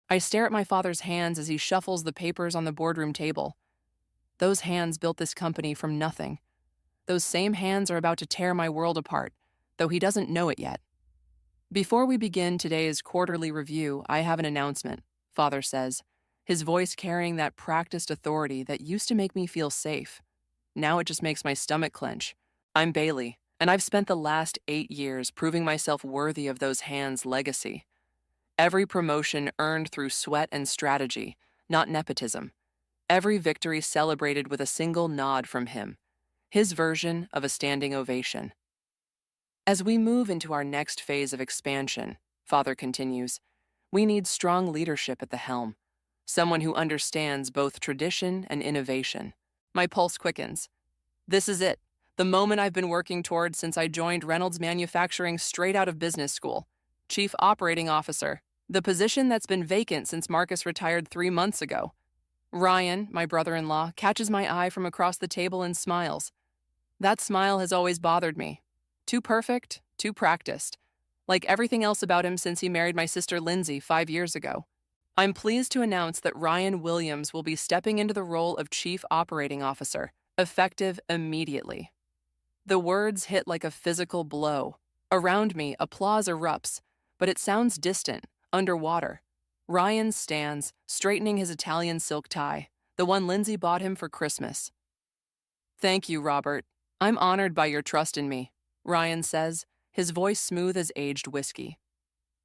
I stare at my father's hands as he shuffles the papers on the boardroom table. Those hands built this company from nothing. Those same hands are about to tear my world apart, though he doesn't know it yet. Before we begin today's quarterly review, I have an announcement, Father says, his voice carrying that practiced authority that used to make me feel safe. Now it just makes my stomach clench. I'm Bailey, and I've spent the last 8 years proving myself worthy of those hands' legacy. Every promotion earned through sweat and strategy, not nepotism. Every victory celebrated with a single nod from him, his version of a standing ovation. As we move into our next phase of expansion, Father continues, we need strong leadership at the helm, someone who understands both tradition and innovation. My pulse quickens. This is it, the moment I've been working toward since I joined Reynolds Manufacturing straight out of business school. Chief Operating Officer, the position that's been vacant since Marcus retired 3 months ago. Ryan, my brother-in-law, catches my eye from across the table and smiles. That smile has always bothered me. Too perfect, too practiced. Like everything else about him since he married my sister Lindsay 5 years ago. I'm pleased to announce that Ryan Williams will be stepping into the role of Chief Operating Officer, effective immediately. The words hit like a physical blow. Around me, applause erupts, but it sounds distant, underwater. Ryan stands, straightening his Italian silk tie, the one Lindsay bought him for Christmas. Thank you, Robert. I'm honored by your trust in me, Ryan says, his voice smooth as aged whiskey.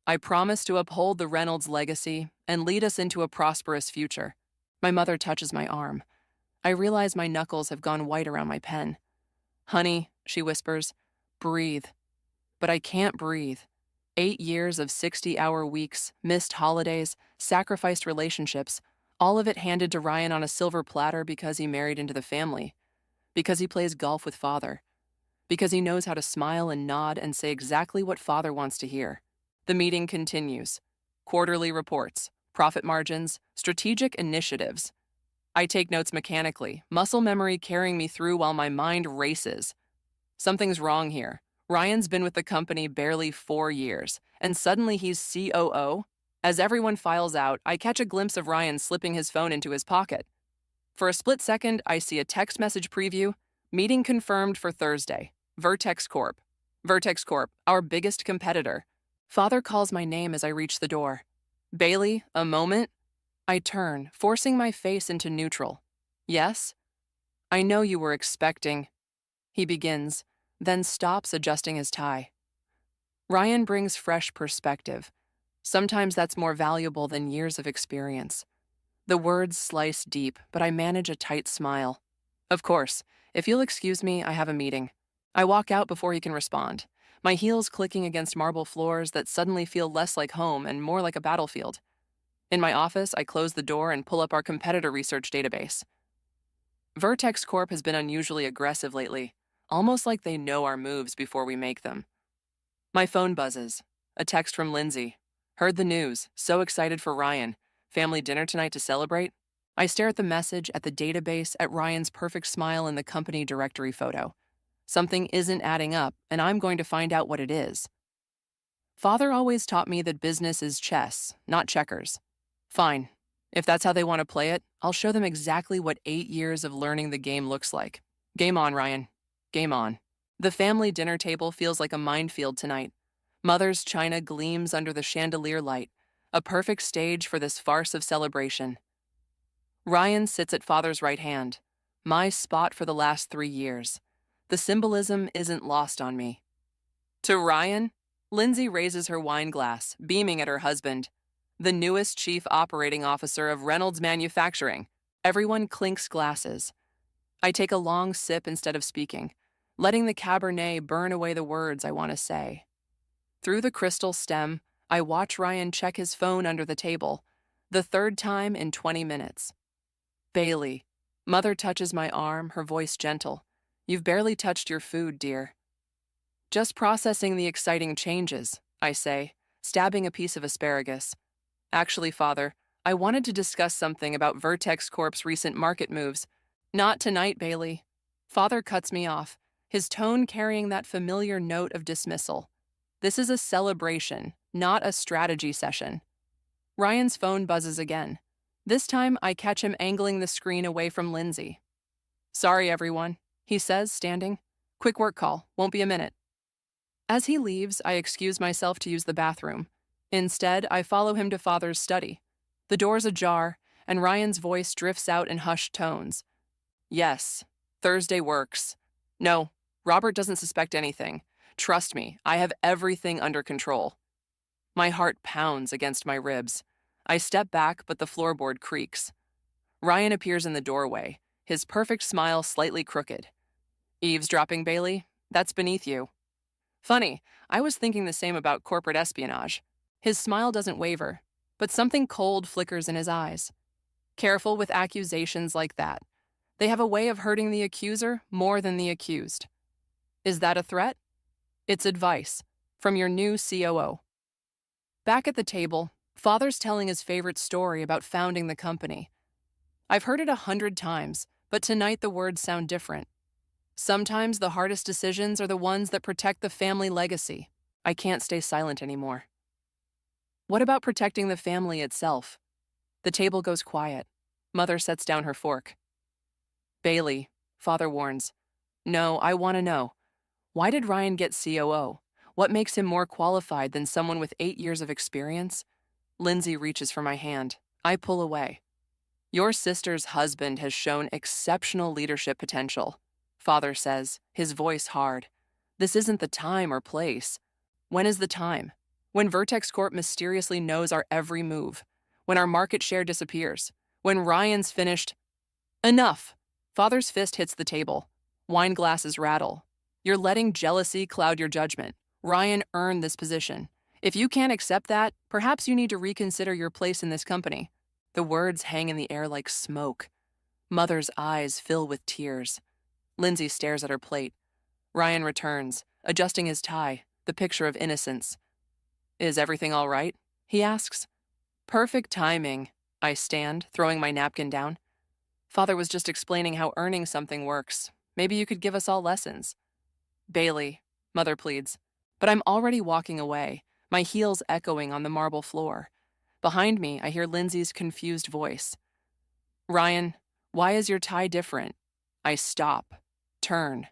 I promise to uphold the Reynolds legacy and lead us into a prosperous future. My mother touches my arm. I realize my knuckles have gone white around my pen. Honey, she whispers, breathe. But I can't breathe. 8 years of 60-hour weeks, missed holidays, sacrificed relationships, all of it handed to Ryan on a silver platter because he married into the family, because he plays golf with Father, because he knows how to smile and nod and say exactly what Father wants to hear. The meeting continues. Quarterly reports, profit margins, strategic initiatives. I take notes mechanically, muscle memory carrying me through while my mind races. Something's wrong here. Ryan's been with the company barely 4 years, and suddenly he's COO. As everyone files out, I catch a glimpse of Ryan slipping his phone into his pocket. For a split second, I see a text message preview, meeting confirmed for Thursday, Vertex Corp. Vertex Corp, our biggest competitor. Father calls my name as I reach the door. Bailey, a moment? I turn, forcing my face into neutral. Yes? I know you were expecting. He begins, then stops adjusting his tie. Ryan brings fresh perspective. Sometimes that's more valuable than years of experience. The words slice deep, but I manage a tight smile. Of course, if you'll excuse me, I have a meeting. I walk out before he can respond, my heels clicking against marble floors that suddenly feel less like home and more like a battlefield. In my office, I close the door and pull up our competitor research database. Vertex Corp has been unusually aggressive lately, almost like they know our moves before we make them. My phone buzzes. A text from Lindsay. Heard the news, so excited for Ryan. Family dinner tonight to celebrate? I stare at the message, at the database, at Ryan's perfect smile in the company directory photo. Something isn't adding up, and I'm going to find out what it is. Father always taught me that business is chess, not checkers. Fine. If that's how they want to play it, I'll show them exactly what 8 years of learning the game looks like. Game on, Ryan. Game on. The family dinner table feels like a minefield tonight. Mother's china gleams under the chandelier light, a perfect stage for this farce of celebration. Ryan sits at Father's right hand, my spot for the last 3 years. The symbolism isn't lost on me. To Ryan, Lindsay raises her wine glass, beaming at her husband, the newest chief operating officer of Reynolds Manufacturing. Everyone clinks glasses. I take a long sip instead of speaking, letting the Cabernet burn away the words I want to say. Through the crystal stem, I watch Ryan check his phone under the table, the 3rd time in 20 minutes. Bailey. Mother touches my arm, her voice gentle. You've barely touched your food, dear. Just processing the exciting changes, I say, stabbing a piece of asparagus. Actually, Father, I wanted to discuss something about Vertex Corp's recent market moves. Not tonight, Bailey. Father cuts me off, his tone carrying that familiar note of dismissal. This is a celebration, not a strategy session. Ryan's phone buzzes again. This time, I catch him angling the screen away from Lindsay. "Sorry, everyone," he says, standing. "Quick work call, won't be a minute." As he leaves, I excuse myself to use the bathroom. Instead, I follow him to Father's study. The door's ajar, and Ryan's voice drifts out in hushed tones. "Yes, Thursday works. No, Robert doesn't suspect anything. Trust me, I have everything under control." My heart pounds against my ribs. I step back, but the floorboard creaks. Ryan appears in the doorway, his perfect smile slightly crooked. "Eavesdropping, Bailey? That's beneath you." Funny, I was thinking the same about corporate espionage. His smile doesn't waver, but something cold flickers in his eyes. Careful with accusations like that. They have a way of hurting the accuser more than the accused. Is that a threat? It's advice from your new COO. Back at the table, Father's telling his favorite story about founding the company. I've heard it 100 times, but tonight the words sound different. Sometimes the hardest decisions are the ones that protect the family legacy. I can't stay silent anymore. What about protecting the family itself? The table goes quiet. Mother sets down her fork. "Bailey," Father warns. "No, I want to know. Why did Ryan get COO? What makes him more qualified than someone with 8 years of experience?" Lindsay reaches for my hand. I pull away. "Your sister's husband has shown exceptional leadership potential," Father says, his voice hard. "This isn't the time or place." When is the time? When Vertex Corp mysteriously knows our every move. When our market share disappears. When Ryan's finished. Enough! Father's fist hits the table. Wine glasses rattle. "You're letting jealousy cloud your judgment. Ryan earned this position. If you can't accept that, perhaps you need to reconsider your place in this company." The words hang in the air like smoke. Mother's eyes fill with tears. Lindsay stares at her plate. Ryan returns, adjusting his tie, the picture of innocence. "Is everything all right?" he asks. "Perfect timing." I stand, throwing my napkin down. "Father was just explaining how earning something works. Maybe you could give us all lessons." "Bailey," Mother pleads. But I'm already walking away, my heels echoing on the marble floor. Behind me, I hear Lindsay's confused voice. "Ryan, why is your tie different?" I stop, turn.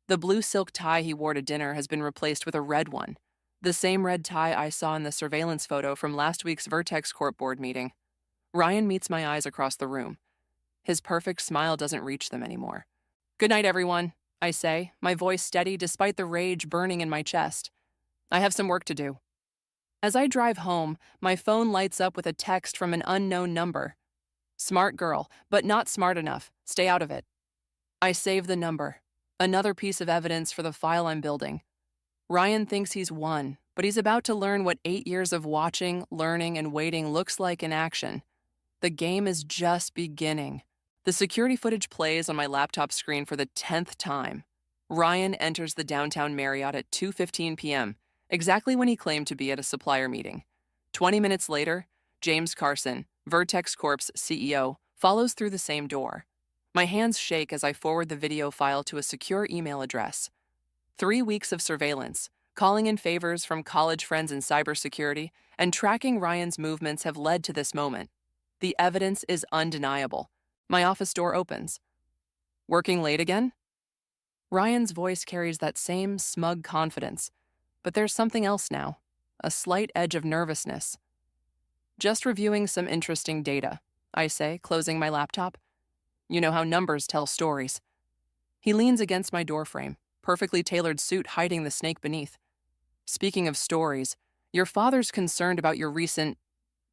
The blue silk tie he wore to dinner has been replaced with a red one, the same red tie I saw in the surveillance photo from last week's Vertex Corp board meeting. Ryan meets my eyes across the room. His perfect smile doesn't reach them anymore. "Good night, everyone," I say, my voice steady despite the rage burning in my chest. I have some work to do. As I drive home, my phone lights up with a text from an unknown number. "Smart girl, but not smart enough. Stay out of it." I save the number. Another piece of evidence for the file I'm building. Ryan thinks he's won, but he's about to learn what 8 years of watching, learning, and waiting looks like in action. The game is just beginning. The security footage plays on my laptop screen for the 10th time. Ryan enters the downtown Marriott at 2:15 p.m., exactly when he claimed to be at a supplier meeting. 20 minutes later, James Carson, Vertex Corp's CEO, follows through the same door. My hands shake as I forward the video file to a secure email address. 3 weeks of surveillance, calling in favors from college friends in cybersecurity, and tracking Ryan's movements have led to this moment. The evidence is undeniable. My office door opens. "Working late again?" Ryan's voice carries that same smug confidence, but there's something else now, a slight edge of nervousness. "Just reviewing some interesting data," I say, closing my laptop. "You know how numbers tell stories." He leans against my doorframe, perfectly tailored suit hiding the snake beneath. "Speaking of stories, your father's concerned about your recent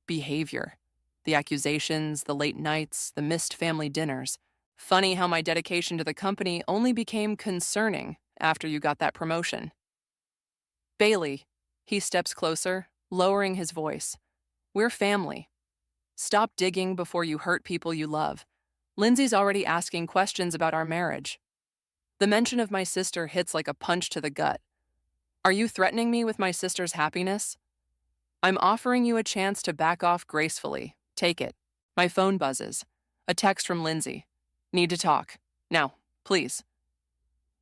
behavior. The accusations, the late nights, the missed family dinners. Funny how my dedication to the company only became concerning after you got that promotion." "Bailey," he steps closer, lowering his voice. "We're family. Stop digging before you hurt people you love. Lindsay's already asking questions about our marriage." The mention of my sister hits like a punch to the gut. "Are you threatening me with my sister's happiness?" "I'm offering you a chance to back off gracefully. Take it." My phone buzzes. A text from Lindsay. "Need to talk. Now, please."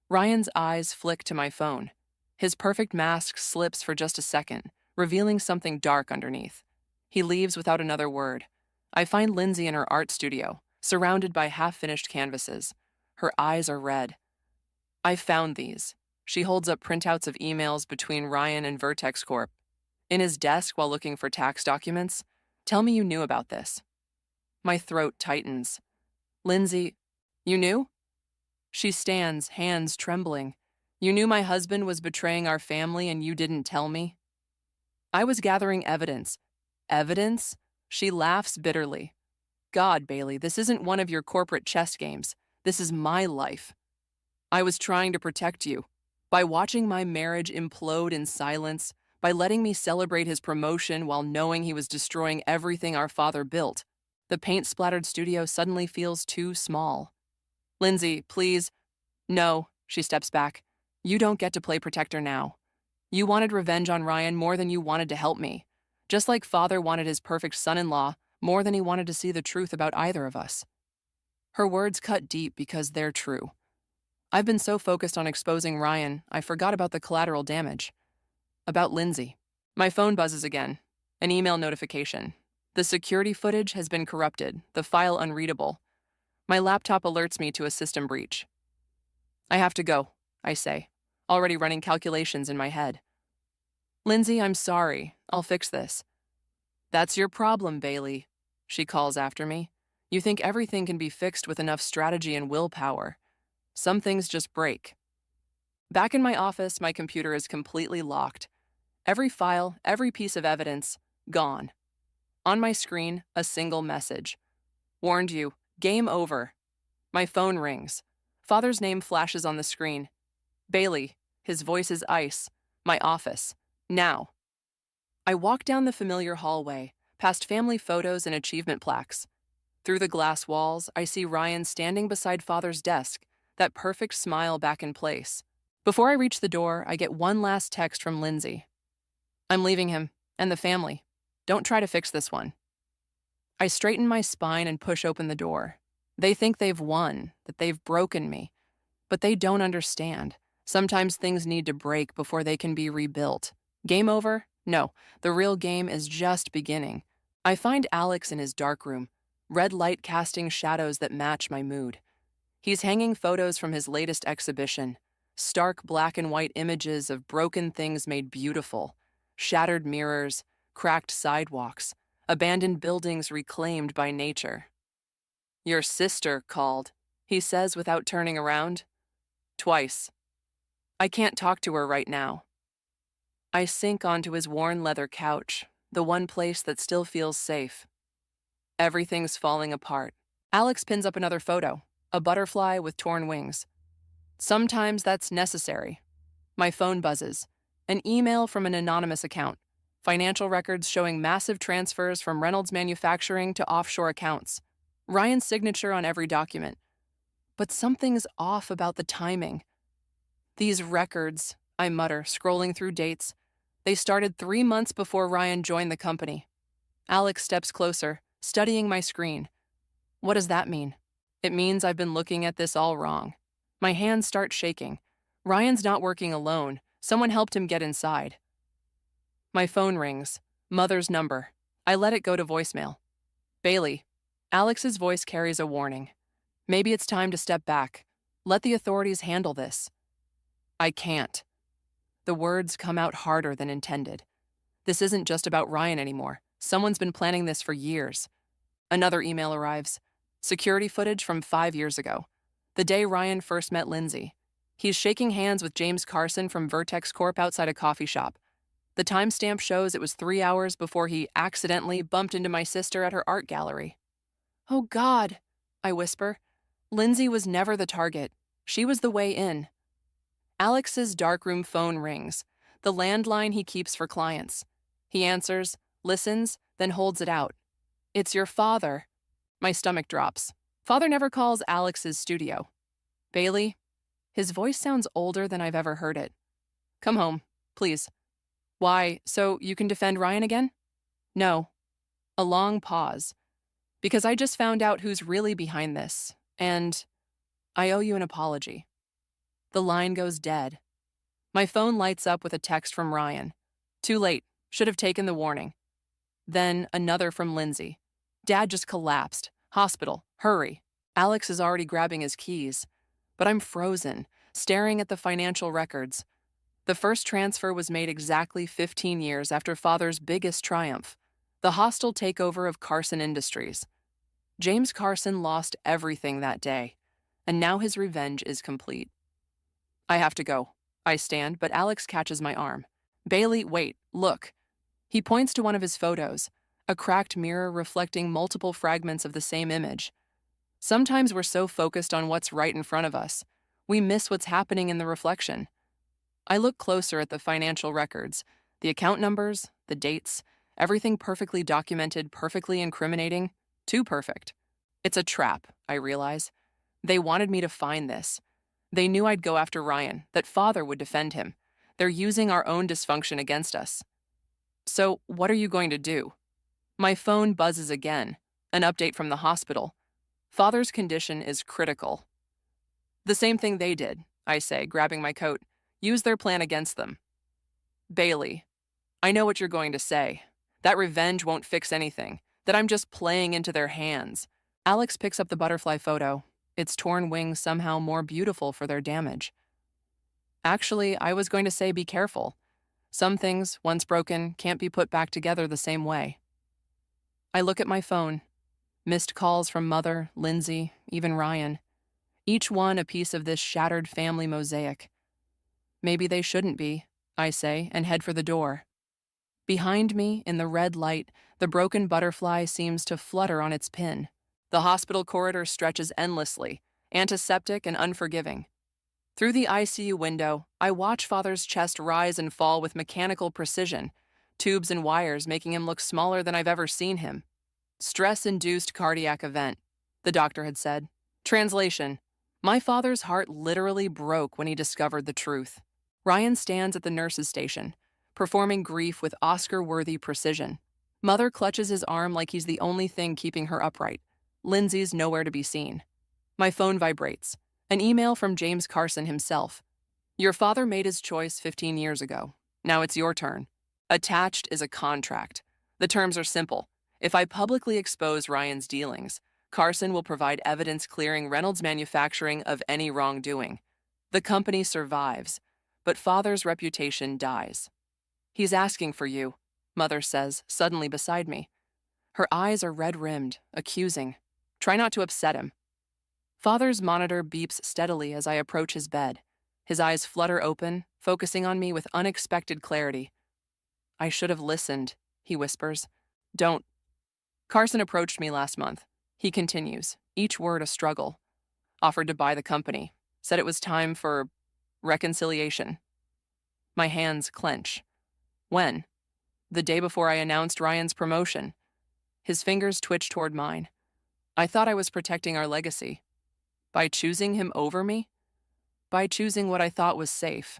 Ryan's eyes flick to my phone. His perfect mask slips for just a second, revealing something dark underneath. He leaves without another word. I find Lindsay in her art studio, surrounded by half-finished canvases. Her eyes are red. I found these. She holds up printouts of emails between Ryan and Vertex Corp. In his desk while looking for tax documents. Tell me you knew about this. My throat tightens. Lindsay, you knew? She stands, hands trembling. You knew my husband was betraying our family and you didn't tell me? I was gathering evidence. Evidence? She laughs bitterly. God, Bailey, this isn't one of your corporate chess games. This is my life. I was trying to protect you. By watching my marriage implode in silence, by letting me celebrate his promotion while knowing he was destroying everything our father built, the paint-splattered studio suddenly feels too small. Lindsay, please. No, she steps back. You don't get to play protector now. You wanted revenge on Ryan more than you wanted to help me. Just like father wanted his perfect son-in-law more than he wanted to see the truth about either of us. Her words cut deep because they're true. I've been so focused on exposing Ryan, I forgot about the collateral damage. About Lindsay. My phone buzzes again. An email notification. The security footage has been corrupted, the file unreadable. My laptop alerts me to a system breach. I have to go, I say, already running calculations in my head. Lindsay, I'm sorry. I'll fix this. That's your problem, Bailey, she calls after me. You think everything can be fixed with enough strategy and willpower. Some things just break. Back in my office, my computer is completely locked. Every file, every piece of evidence, gone. On my screen, a single message. Warned you, game over. My phone rings. Father's name flashes on the screen. Bailey, his voice is ice. My office. Now. I walk down the familiar hallway, past family photos and achievement plaques. Through the glass walls, I see Ryan standing beside Father's desk, that perfect smile back in place. Before I reach the door, I get one last text from Lindsay. I'm leaving him, and the family. Don't try to fix this one. I straighten my spine and push open the door. They think they've won, that they've broken me. But they don't understand. Sometimes things need to break before they can be rebuilt. Game over? No, the real game is just beginning. I find Alex in his dark room, red light casting shadows that match my mood. He's hanging photos from his latest exhibition, stark black and white images of broken things made beautiful, shattered mirrors, cracked sidewalks, abandoned buildings reclaimed by nature. Your sister called, he says without turning around. Twice. I can't talk to her right now. I sink onto his worn leather couch, the one place that still feels safe. Everything's falling apart. Alex pins up another photo, a butterfly with torn wings. Sometimes that's necessary. My phone buzzes. An email from an anonymous account. Financial records showing massive transfers from Reynolds Manufacturing to offshore accounts. Ryan's signature on every document. But something's off about the timing. These records, I mutter, scrolling through dates. They started 3 months before Ryan joined the company. Alex steps closer, studying my screen. What does that mean? It means I've been looking at this all wrong. My hands start shaking. Ryan's not working alone. Someone helped him get inside. My phone rings. Mother's number. I let it go to voicemail. Bailey. Alex's voice carries a warning. Maybe it's time to step back. Let the authorities handle this. I can't. The words come out harder than intended. This isn't just about Ryan anymore. Someone's been planning this for years. Another email arrives. Security footage from 5 years ago. The day Ryan first met Lindsay. He's shaking hands with James Carson from Vertex Corp outside a coffee shop. The timestamp shows it was 3 hours before he accidentally bumped into my sister at her art gallery. Oh God, I whisper. Lindsay was never the target. She was the way in. Alex's darkroom phone rings, the landline he keeps for clients. He answers, listens, then holds it out. It's your father. My stomach drops. Father never calls Alex's studio. Bailey? His voice sounds older than I've ever heard it. Come home, please. Why, so you can defend Ryan again? No. A long pause. Because I just found out who's really behind this, and I owe you an apology. The line goes dead. My phone lights up with a text from Ryan. Too late. Should have taken the warning. Then another from Lindsay. Dad just collapsed. Hospital. Hurry. Alex is already grabbing his keys. But I'm frozen, staring at the financial records. The first transfer was made exactly 15 years after Father's biggest triumph, the hostile takeover of Carson Industries. James Carson lost everything that day, and now his revenge is complete. I have to go. I stand, but Alex catches my arm. Bailey, wait, look. He points to one of his photos, a cracked mirror reflecting multiple fragments of the same image. Sometimes we're so focused on what's right in front of us, we miss what's happening in the reflection. I look closer at the financial records, the account numbers, the dates, everything perfectly documented, perfectly incriminating, too perfect. It's a trap, I realize. They wanted me to find this. They knew I'd go after Ryan, that Father would defend him. They're using our own dysfunction against us. So, what are you going to do? My phone buzzes again, an update from the hospital. Father's condition is critical. The same thing they did, I say, grabbing my coat. Use their plan against them. Bailey, I know what you're going to say. That revenge won't fix anything, that I'm just playing into their hands. Alex picks up the butterfly photo, its torn wings somehow more beautiful for their damage. Actually, I was going to say be careful. Some things, once broken, can't be put back together the same way. I look at my phone. Missed calls from Mother, Lindsay, even Ryan. Each one a piece of this shattered family mosaic. Maybe they shouldn't be, I say, and head for the door. Behind me, in the red light, the broken butterfly seems to flutter on its pin. The hospital corridor stretches endlessly, antiseptic and unforgiving. Through the ICU window, I watch Father's chest rise and fall with mechanical precision, tubes and wires making him look smaller than I've ever seen him. Stress-induced cardiac event, the doctor had said. Translation: my father's heart literally broke when he discovered the truth. Ryan stands at the nurse's station, performing grief with Oscar-worthy precision. Mother clutches his arm like he's the only thing keeping her upright. Lindsay's nowhere to be seen. My phone vibrates. An email from James Carson himself. Your father made his choice 15 years ago. Now it's your turn. Attached is a contract. The terms are simple. If I publicly expose Ryan's dealings, Carson will provide evidence clearing Reynolds Manufacturing of any wrongdoing. The company survives, but Father's reputation dies. He's asking for you, Mother says, suddenly beside me. Her eyes are red-rimmed, accusing. Try not to upset him. Father's monitor beeps steadily as I approach his bed. His eyes flutter open, focusing on me with unexpected clarity. I should have listened, he whispers. Don't. Carson approached me last month. He continues, each word a struggle. Offered to buy the company. Said it was time for reconciliation. My hands clench. When? The day before I announced Ryan's promotion. His fingers twitch toward mine. I thought I was protecting our legacy. By choosing him over me? By choosing what I thought was safe.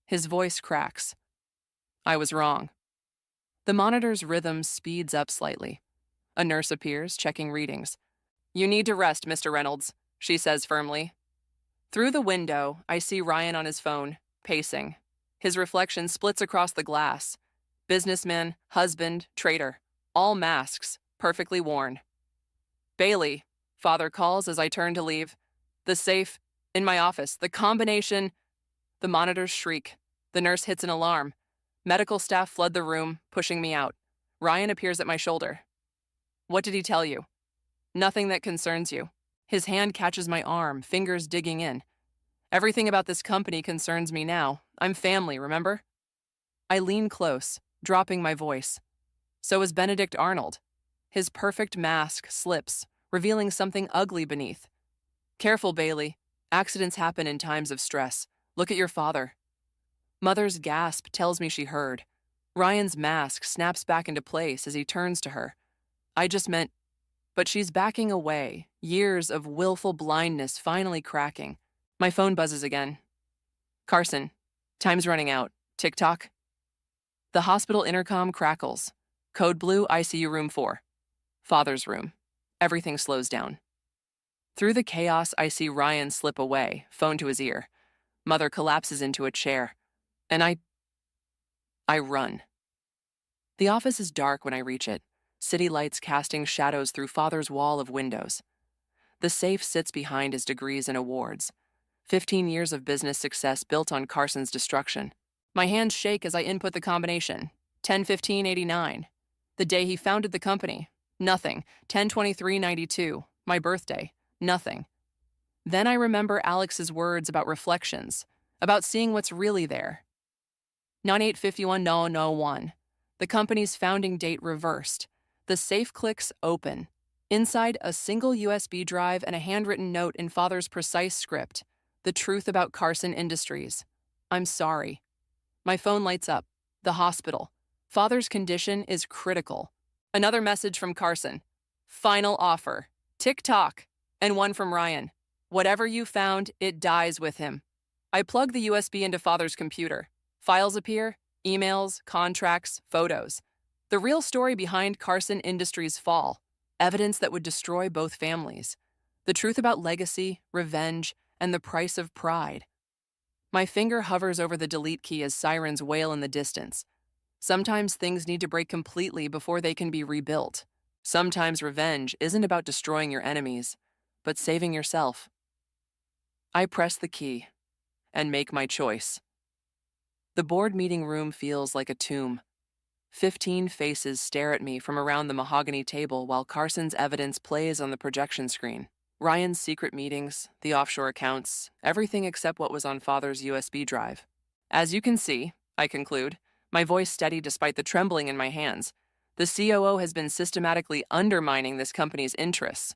His voice cracks. I was wrong. The monitor's rhythm speeds up slightly. A nurse appears, checking readings. You need to rest, Mr. Reynolds, she says firmly. Through the window, I see Ryan on his phone, pacing. His reflection splits across the glass. Businessman, husband, traitor. All masks, perfectly worn. Bailey, Father calls as I turn to leave. The safe, in my office, the combination. The monitors shriek. The nurse hits an alarm. Medical staff flood the room, pushing me out. Ryan appears at my shoulder. What did he tell you? Nothing that concerns you. His hand catches my arm, fingers digging in. Everything about this company concerns me now. I'm family, remember? I lean close, dropping my voice. So is Benedict Arnold. His perfect mask slips, revealing something ugly beneath. Careful, Bailey. Accidents happen in times of stress. Look at your father. Mother's gasp tells me she heard. Ryan's mask snaps back into place as he turns to her. I just meant, but she's backing away, years of willful blindness finally cracking. My phone buzzes again. Carson, time's running out. Tick-tock. The hospital intercom crackles. Code blue, ICU room 4. Father's room. Everything slows down. Through the chaos, I see Ryan slip away, phone to his ear. Mother collapses into a chair. And I run. The office is dark when I reach it, city lights casting shadows through Father's wall of windows. The safe sits behind his degrees and awards. 15 years of business success built on Carson's destruction. My hands shake as I input the combination. 10/15/89. The day he founded the company. Nothing. 10/23/92. My birthday. Nothing. Then I remember Alex's words about reflections, about seeing what's really there. 9851-001. The company's founding date reversed. The safe clicks open. Inside, a single USB drive and a handwritten note in Father's precise script. The truth about Carson Industries. I'm sorry. My phone lights up. The hospital. Father's condition is critical. Another message from Carson. Final offer. Tick-tock. And one from Ryan. Whatever you found, it dies with him. I plug the USB into Father's computer. Files appear, emails, contracts, photos. The real story behind Carson Industries' fall. Evidence that would destroy both families. The truth about legacy, revenge, and the price of pride. My finger hovers over the delete key as sirens wail in the distance. Sometimes things need to break completely before they can be rebuilt. Sometimes revenge isn't about destroying your enemies, but saving yourself. I press the key and make my choice. The board meeting room feels like a tomb. 15 faces stare at me from around the mahogany table while Carson's evidence plays on the projection screen. Ryan's secret meetings, the offshore accounts, everything except what was on Father's USB drive. As you can see, I conclude, my voice steady despite the trembling in my hands, the COO has been systematically undermining this company's interests.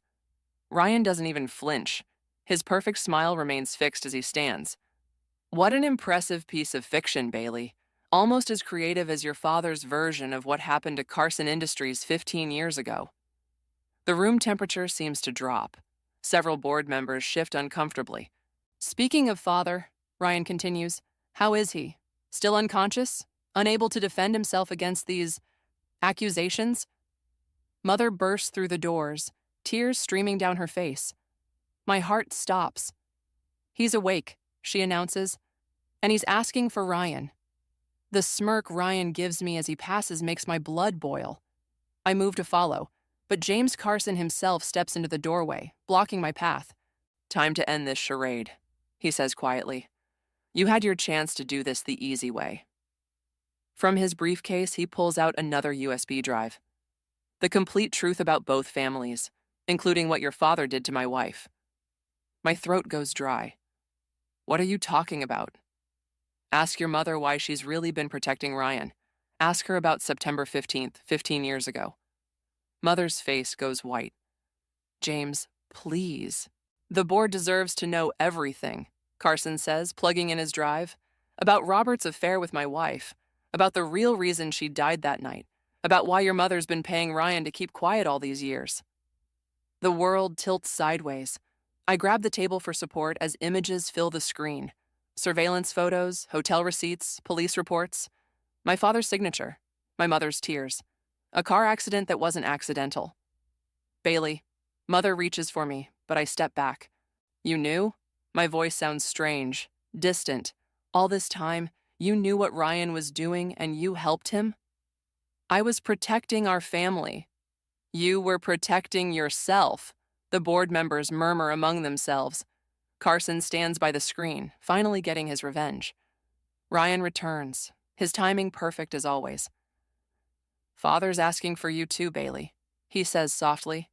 Ryan doesn't even flinch. His perfect smile remains fixed as he stands. What an impressive piece of fiction, Bailey. Almost as creative as your father's version of what happened to Carson Industries 15 years ago. The room temperature seems to drop. Several board members shift uncomfortably. Speaking of Father, Ryan continues, how is he? Still unconscious? Unable to defend himself against these accusations? Mother bursts through the doors, tears streaming down her face. My heart stops. He's awake, she announces, and he's asking for Ryan. The smirk Ryan gives me as he passes makes my blood boil. I move to follow, but James Carson himself steps into the doorway, blocking my path. Time to end this charade, he says quietly. You had your chance to do this the easy way. From his briefcase, he pulls out another USB drive. The complete truth about both families, including what your father did to my wife. My throat goes dry. What are you talking about? Ask your mother why she's really been protecting Ryan. Ask her about September 15th, 15 years ago. Mother's face goes white. James, please. The board deserves to know everything, Carson says, plugging in his drive. About Robert's affair with my wife. About the real reason she died that night. About why your mother's been paying Ryan to keep quiet all these years. The world tilts sideways. I grab the table for support as images fill the screen. Surveillance photos, hotel receipts, police reports. My father's signature. My mother's tears. A car accident that wasn't accidental. Bailey. Mother reaches for me, but I step back. You knew? My voice sounds strange, distant. All this time, you knew what Ryan was doing and you helped him? I was protecting our family. You were protecting yourself, the board members murmur among themselves. Carson stands by the screen, finally getting his revenge. Ryan returns, his timing perfect as always. Father's asking for you too, Bailey, he says softly.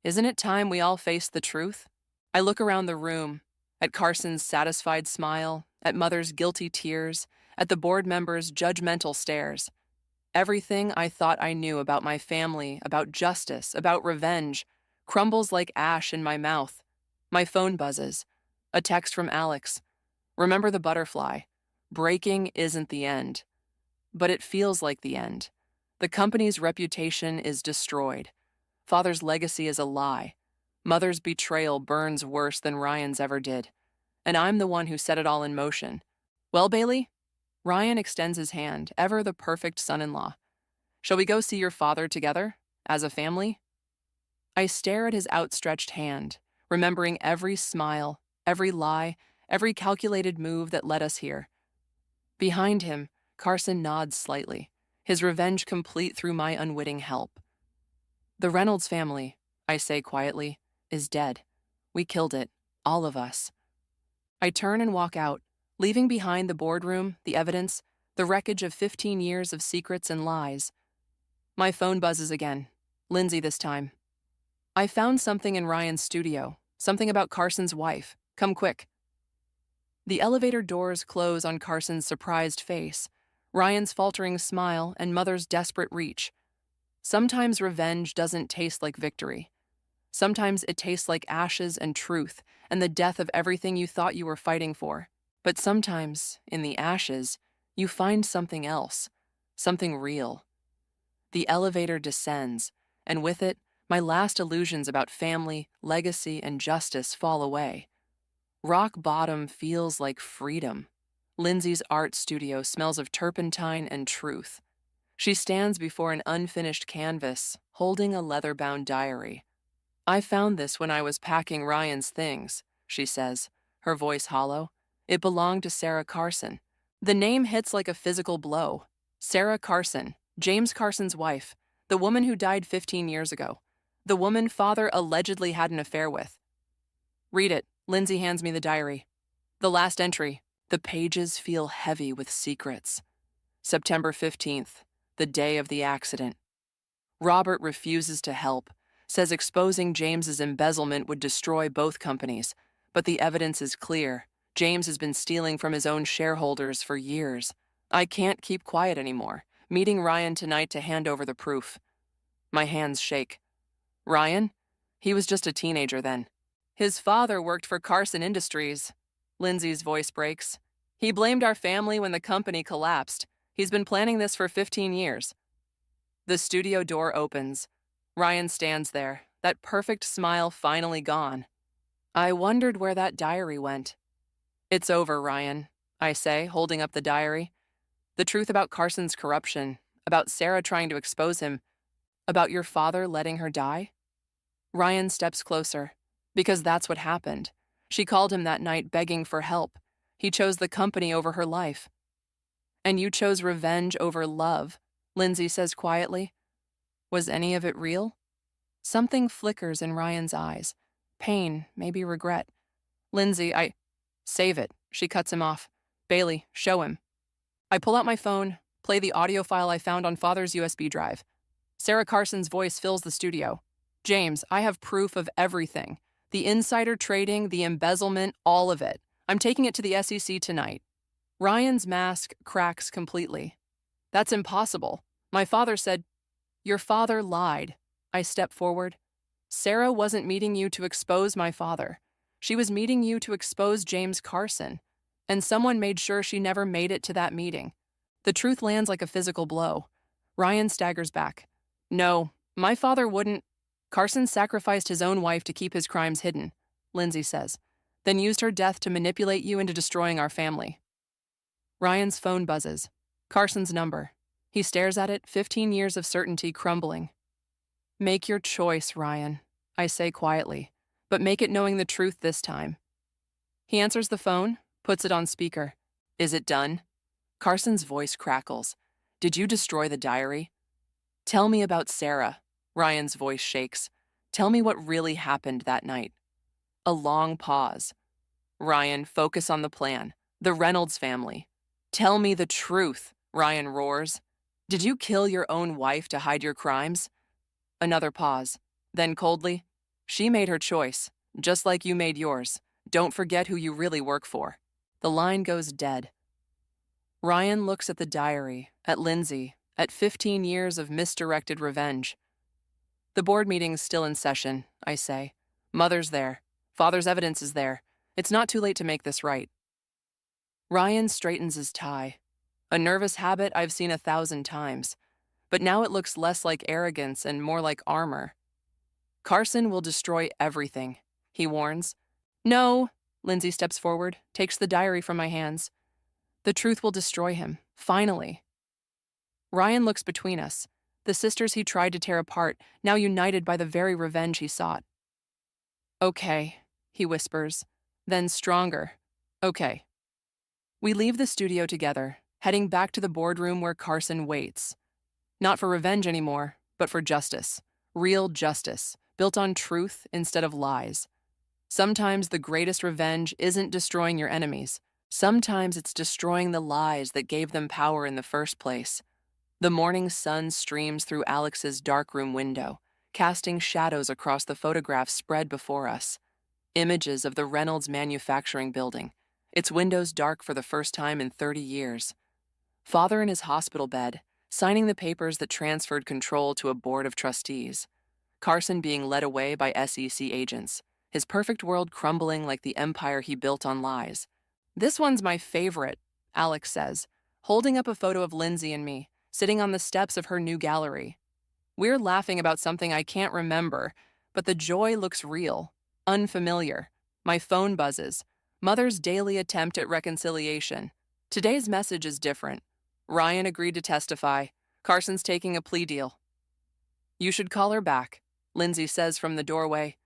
Isn't it time we all face the truth? I look around the room, at Carson's satisfied smile, at Mother's guilty tears, at the board members' judgmental stares. Everything I thought I knew about my family, about justice, about revenge, crumbles like ash in my mouth. My phone buzzes. A text from Alex. Remember the butterfly. Breaking isn't the end. But it feels like the end. The company's reputation is destroyed. Father's legacy is a lie. Mother's betrayal burns worse than Ryan's ever did. And I'm the one who set it all in motion. Well, Bailey? Ryan extends his hand, ever the perfect son-in-law. Shall we go see your father together, as a family? I stare at his outstretched hand, remembering every smile, every lie, every calculated move that led us here. Behind him, Carson nods slightly, his revenge complete through my unwitting help. The Reynolds family, I say quietly, is dead. We killed it, all of us. I turn and walk out, leaving behind the boardroom, the evidence, the wreckage of 15 years of secrets and lies. My phone buzzes again. Lindsay this time. I found something in Ryan's studio, something about Carson's wife. Come quick. The elevator doors close on Carson's surprised face, Ryan's faltering smile, and Mother's desperate reach. Sometimes revenge doesn't taste like victory. Sometimes it tastes like ashes and truth and the death of everything you thought you were fighting for. But sometimes, in the ashes, you find something else, something real. The elevator descends, and with it, my last illusions about family, legacy, and justice fall away. Rock bottom feels like freedom. Lindsay's art studio smells of turpentine and truth. She stands before an unfinished canvas, holding a leather-bound diary. I found this when I was packing Ryan's things, she says, her voice hollow. It belonged to Sarah Carson. The name hits like a physical blow. Sarah Carson, James Carson's wife, the woman who died 15 years ago, the woman father allegedly had an affair with. Read it. Lindsay hands me the diary. The last entry. The pages feel heavy with secrets. September 15th, the day of the accident. Robert refuses to help, says exposing James's embezzlement would destroy both companies, but the evidence is clear. James has been stealing from his own shareholders for years. I can't keep quiet anymore. Meeting Ryan tonight to hand over the proof. My hands shake. Ryan? He was just a teenager then. His father worked for Carson Industries. Lindsay's voice breaks. He blamed our family when the company collapsed. He's been planning this for 15 years. The studio door opens. Ryan stands there, that perfect smile finally gone. I wondered where that diary went. It's over, Ryan, I say, holding up the diary. The truth about Carson's corruption, about Sarah trying to expose him, about your father letting her die? Ryan steps closer, because that's what happened. She called him that night begging for help. He chose the company over her life. And you chose revenge over love, Lindsay says quietly. Was any of it real? Something flickers in Ryan's eyes. Pain, maybe regret. Lindsay, Save it, she cuts him off. Bailey, show him. I pull out my phone, play the audio file I found on Father's USB drive. Sarah Carson's voice fills the studio. James, I have proof of everything. The insider trading, the embezzlement, all of it. I'm taking it to the SEC tonight. Ryan's mask cracks completely. That's impossible. My father said, Your father lied. I step forward. Sarah wasn't meeting you to expose my father. She was meeting you to expose James Carson. And someone made sure she never made it to that meeting. The truth lands like a physical blow. Ryan staggers back. No, my father wouldn't. Carson sacrificed his own wife to keep his crimes hidden, Lindsay says, then used her death to manipulate you into destroying our family. Ryan's phone buzzes. Carson's number. He stares at it, 15 years of certainty crumbling. Make your choice, Ryan, I say quietly, but make it knowing the truth this time. He answers the phone, puts it on speaker. Is it done? Carson's voice crackles. Did you destroy the diary? Tell me about Sarah. Ryan's voice shakes. Tell me what really happened that night. A long pause. Ryan, focus on the plan. The Reynolds family. Tell me the truth, Ryan roars. Did you kill your own wife to hide your crimes? Another pause. Then coldly, she made her choice, just like you made yours. Don't forget who you really work for. The line goes dead. Ryan looks at the diary, at Lindsay, at 15 years of misdirected revenge. The board meeting's still in session, I say. Mother's there. Father's evidence is there. It's not too late to make this right. Ryan straightens his tie. A nervous habit I've seen 1,000 times. But now it looks less like arrogance and more like armor. Carson will destroy everything, he warns. No, Lindsay steps forward, takes the diary from my hands. The truth will destroy him, finally. Ryan looks between us, the sisters he tried to tear apart, now united by the very revenge he sought. Okay, he whispers, then stronger. Okay. We leave the studio together, heading back to the boardroom where Carson waits. Not for revenge anymore, but for justice. Real justice, built on truth instead of lies. Sometimes the greatest revenge isn't destroying your enemies. Sometimes it's destroying the lies that gave them power in the first place. The morning sun streams through Alex's darkroom window, casting shadows across the photographs spread before us. Images of the Reynolds manufacturing building, its windows dark for the first time in 30 years. Father in his hospital bed, signing the papers that transferred control to a board of trustees. Carson being led away by SEC agents, his perfect world crumbling like the empire he built on lies. "This one's my favorite," Alex says, holding up a photo of Lindsay and me, sitting on the steps of her new gallery. We're laughing about something I can't remember, but the joy looks real, unfamiliar. My phone buzzes. Mother's daily attempt at reconciliation. Today's message is different. Ryan agreed to testify. Carson's taking a plea deal. "You should call her back," Lindsay says from the doorway.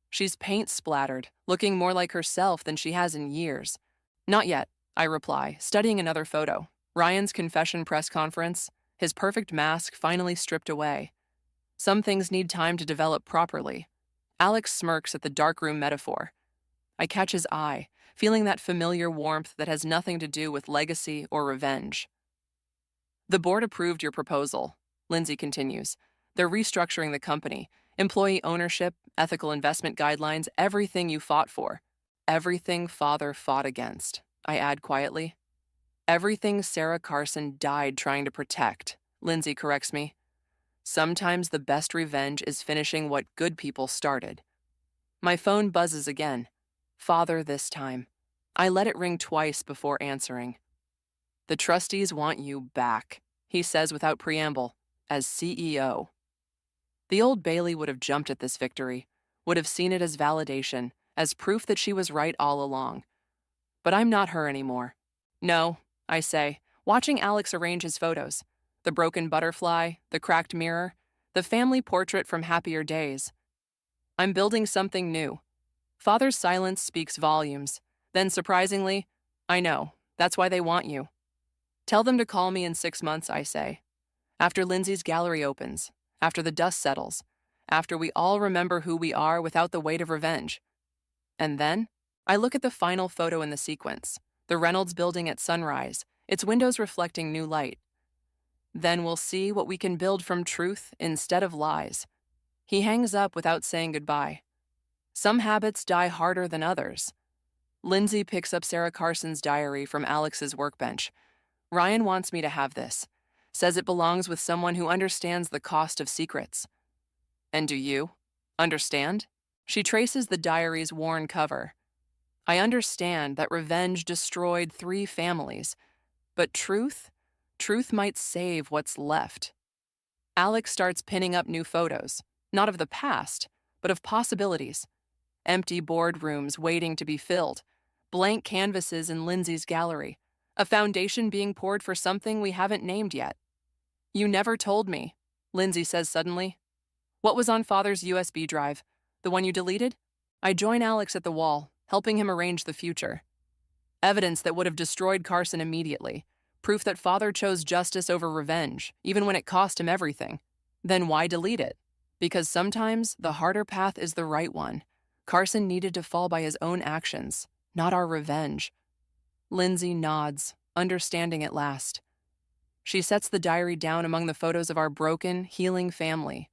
She's paint-splattered, looking more like herself than she has in years. "Not yet," I reply, studying another photo. Ryan's confession press conference, his perfect mask finally stripped away. Some things need time to develop properly. Alex smirks at the darkroom metaphor. I catch his eye, feeling that familiar warmth that has nothing to do with legacy or revenge. "The board approved your proposal," Lindsay continues. "They're restructuring the company, employee ownership, ethical investment guidelines, everything you fought for. Everything Father fought against," I add quietly. "Everything Sarah Carson died trying to protect," Lindsay corrects me. Sometimes the best revenge is finishing what good people started. My phone buzzes again. Father this time. I let it ring twice before answering. "The trustees want you back," he says without preamble, "as CEO." The Old Bailey would have jumped at this victory, would have seen it as validation, as proof that she was right all along. But I'm not her anymore. "No," I say, watching Alex arrange his photos. The broken butterfly, the cracked mirror, the family portrait from happier days. "I'm building something new." Father's silence speaks volumes. Then, surprisingly, "I know, that's why they want you." "Tell them to call me in 6 months," I say. After Lindsay's gallery opens, after the dust settles, after we all remember who we are without the weight of revenge. And then, I look at the final photo in the sequence, the Reynolds building at sunrise, its windows reflecting new light. Then we'll see what we can build from truth instead of lies. He hangs up without saying goodbye. Some habits die harder than others. Lindsay picks up Sarah Carson's diary from Alex's workbench. "Ryan wants me to have this. Says it belongs with someone who understands the cost of secrets." "And do you understand?" She traces the diary's worn cover. "I understand that revenge destroyed 3 families, but truth might save what's left." Alex starts pinning up new photos, not of the past, but of possibilities. Empty boardrooms waiting to be filled, blank canvases in Lindsay's gallery, a foundation being poured for something we haven't named yet. "You never told me," Lindsay says suddenly. "What was on Father's USB drive? The one you deleted?" I join Alex at the wall, helping him arrange the future. Evidence that would have destroyed Carson immediately. Proof that Father chose justice over revenge, even when it cost him everything. Then why delete it? Because sometimes the harder path is the right one. Carson needed to fall by his own actions, not our revenge. Lindsay nods, understanding at last. She sets the diary down among the photos of our broken, healing family.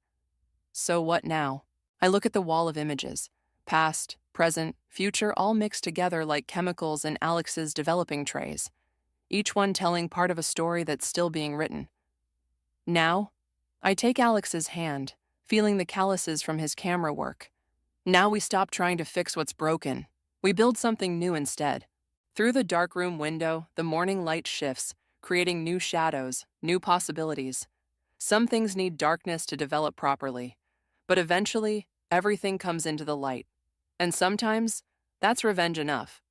So what now? I look at the wall of images. Past, present, future all mixed together like chemicals in Alex's developing trays. Each one telling part of a story that's still being written. Now, I take Alex's hand, feeling the calluses from his camera work. Now we stop trying to fix what's broken. We build something new instead. Through the darkroom window, the morning light shifts, creating new shadows, new possibilities. Some things need darkness to develop properly, but eventually, everything comes into the light. And sometimes, that's revenge enough.